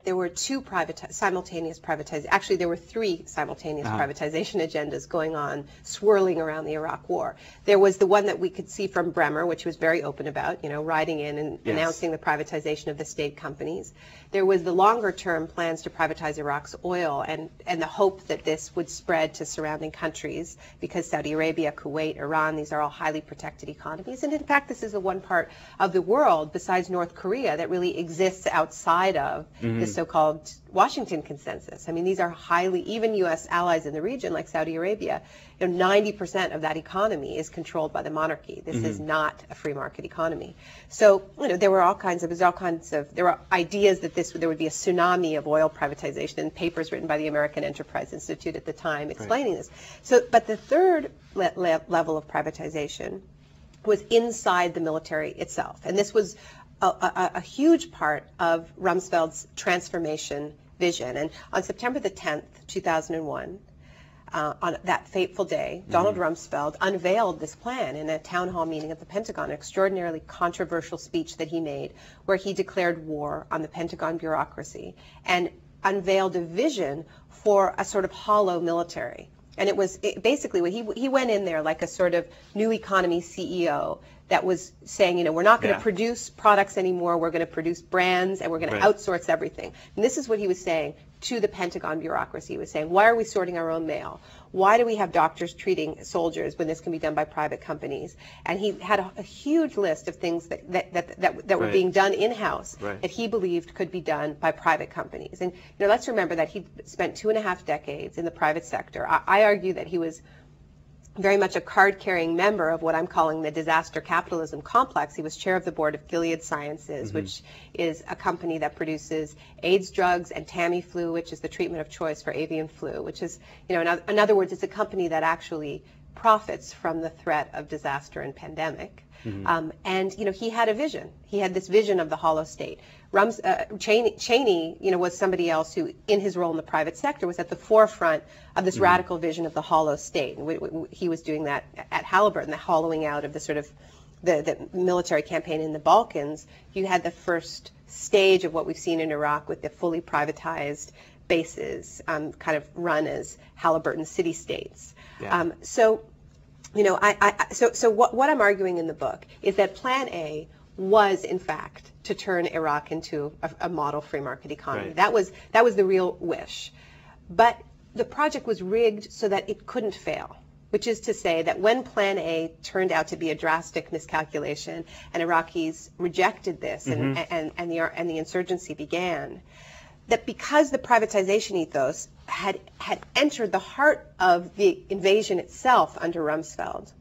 there were two simultaneous privatization. Actually, there were three simultaneous privatization agendas going on, swirling around the Iraq War. There was the one that we could see from Bremer, which he was very open about, you know, riding in and announcing the privatization of the state companies. There was the longer-term plans to privatize Iraq's oil, and the hope that this would spread to surrounding countries, because Saudi Arabia, Kuwait, Iran, these are all highly protected economies. And in fact, this is the one part of the world besides North Korea that really exists outside of the so-called Washington consensus. I mean, these are highly, even U.S. allies in the region like Saudi Arabia, you know, 90% of that economy is controlled by the monarchy. This is not a free market economy. So, you know, there were there were ideas that there would be a tsunami of oil privatization, and papers written by the American Enterprise Institute at the time explaining this. So, but the third level of privatization was inside the military itself, and this was a huge part of Rumsfeld's transformation vision. And on September the 10th, 2001, on that fateful day, Donald Rumsfeld unveiled this plan in a town hall meeting at the Pentagon, an extraordinarily controversial speech that he made, where he declared war on the Pentagon bureaucracy and unveiled a vision for a sort of hollow military. And it was basically, he went in there like a sort of new economy CEO that was saying, you know, we're not going to produce products anymore, we're going to produce brands, and we're going to outsource everything. And this is what he was saying to the Pentagon bureaucracy. He was saying, why are we sorting our own mail? Why do we have doctors treating soldiers when this can be done by private companies? And he had a huge list of things that were being done in-house that he believed could be done by private companies. And, you know, let's remember that he spent 2.5 decades in the private sector. I argue that he was very much a card-carrying member of what I'm calling the disaster capitalism complex. He was chair of the board of Gilead Sciences, which is a company that produces AIDS drugs and Tamiflu, which is the treatment of choice for avian flu, which is, you know, in other words, it's a company that actually profits from the threat of disaster and pandemic. And, you know, he had a vision. He had this vision of the hollow state. Cheney, you know, was somebody else who, in his role in the private sector, was at the forefront of this radical vision of the hollow state. And he was doing that at Halliburton, the hollowing out of the sort of the military campaign in the Balkans. You had the first stage of what we've seen in Iraq with the fully privatized bases, kind of run as Halliburton city-states. So, you know, so what I'm arguing in the book is that Plan A was, in fact, to turn Iraq into a model free market economy. That was the real wish. But the project was rigged so that it couldn't fail, which is to say that when Plan A turned out to be a drastic miscalculation and Iraqis rejected this and the insurgency began, that because the privatization ethos had entered the heart of the invasion itself under Rumsfeld,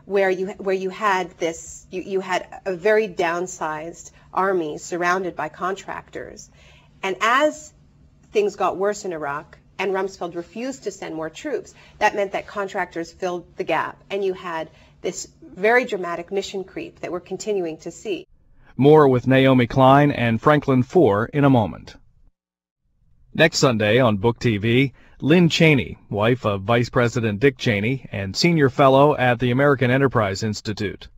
where you had this, you had a very downsized army surrounded by contractors, and as things got worse in Iraq and Rumsfeld refused to send more troops, that meant that contractors filled the gap, and you had this very dramatic mission creep that we're continuing to see. More with Naomi Klein and Franklin Foer in a moment. Next Sunday on Book TV, Lynn Cheney, wife of Vice President Dick Cheney and senior fellow at the American Enterprise Institute.